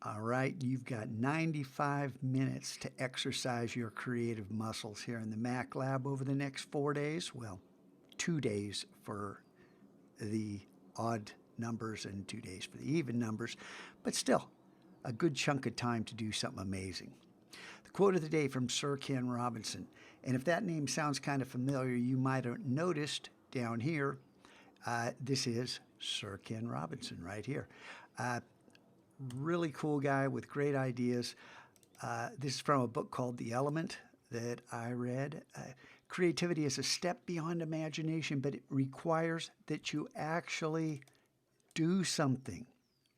All right, you've got 95 minutes to exercise your creative muscles here in the Mac Lab over the next 4 days. Well, 2 days for the odd numbers and 2 days for the even numbers, but still a good chunk of time to do something amazing. The quote of the day from Sir Ken Robinson, and if that name sounds kind of familiar, you might have noticed down here, this is Sir Ken Robinson right here. Really cool guy with great ideas. This is from a book called The Element that I read. Creativity is a step beyond imagination, but it requires that you actually do something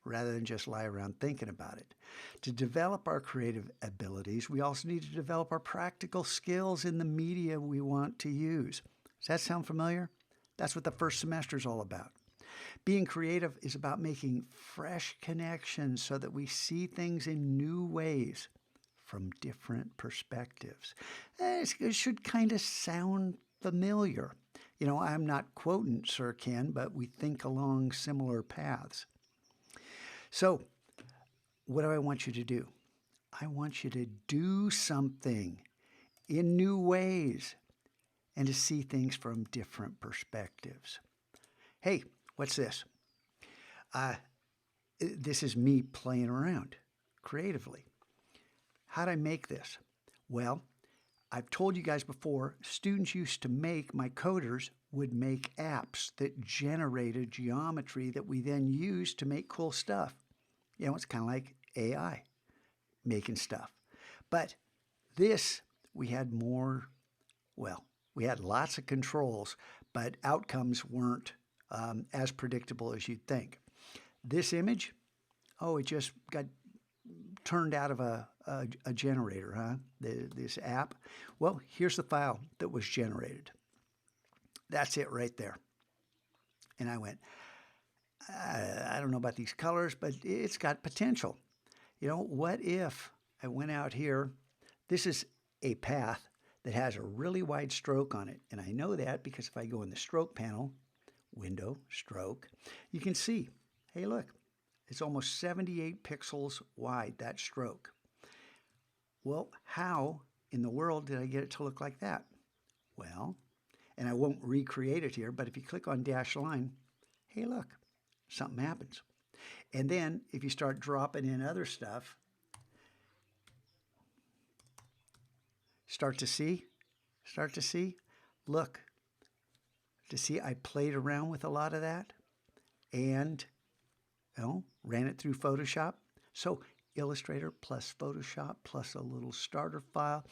rather than just lie around thinking about it. To develop our creative abilities, we also need to develop our practical skills in the media we want to use. Does that sound familiar? That's what the first semester is all about. Being creative is about making fresh connections so that we see things in new ways from different perspectives. It should kind of sound familiar. You know, I'm not quoting Sir Ken, but we think along similar paths. So, what do I want you to do? I want you to do something in new ways and to see things from different perspectives. Hey, what's this? This is me playing around creatively. How'd I make this? Well, I've told you guys before, students used to make, my coders would make apps that generated geometry that we then used to make cool stuff. You know, it's kind of like AI making stuff. But this, we had more, well, we had lots of controls, but outcomes weren't as predictable as you'd think. This image, oh, it just got turned out of a generator, huh? This app. Well, here's the file that was generated. That's it right there. And I went, I don't know about these colors, but it's got potential. You know, what if I went out here? This is a path that has a really wide stroke on it. And I know that because if I go in the stroke panel, window, stroke, you can see, hey, look, it's almost 78 pixels wide, that stroke. Well, how in the world did I get it to look like that? Well, and I won't recreate it here, but if you click on dash line, hey, look, something happens. And then if you start dropping in other stuff, start to see, look, to see I played around with a lot of that and ran it through Photoshop. So Illustrator plus Photoshop plus a little starter file.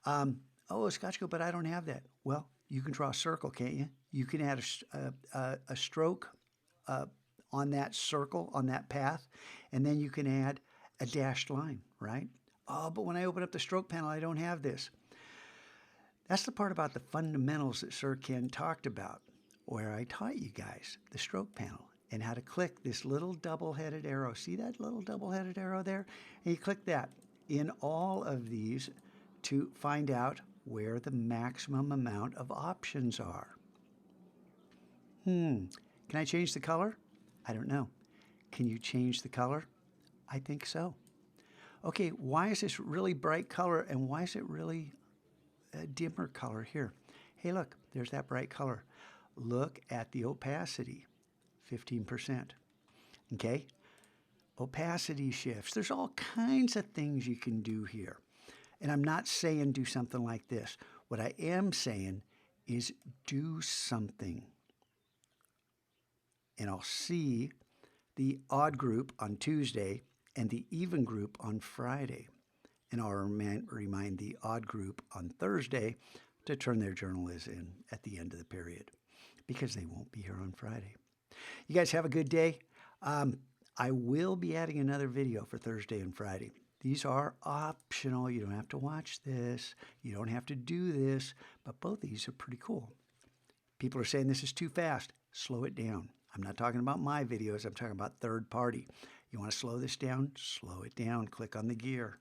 Oh, Scotch Go, but I don't have that. Well, you can draw a circle, can't you? You can add a stroke on that circle, on that path, and then you can add a dashed line, right? Oh, but when I open up the stroke panel, I don't have this. That's the part about the fundamentals that Sir Ken talked about, where I taught you guys the stroke panel and how to click this little double-headed arrow. See that little double-headed arrow there? And you click that in all of these to find out where the maximum amount of options are. Can I change the color? I don't know. Can you change the color? I think so. Okay, why is this really bright color and why is it really a dimmer color here? Hey, look, there's that bright color. Look at the opacity, 15%. Okay, opacity shifts. There's all kinds of things you can do here. And I'm not saying do something like this. What I am saying is do something. And I'll see the odd group on Tuesday and the even group on Friday. And I'll remind the odd group on Thursday to turn their journals in at the end of the period because they won't be here on Friday. You guys have a good day. I will be adding another video for Thursday and Friday. These are optional. You don't have to watch this. You don't have to do this, but both these are pretty cool. People are saying this is too fast. Slow it down. I'm not talking about my videos. I'm talking about third party. You want to slow this down? Slow it down. Click on the gear.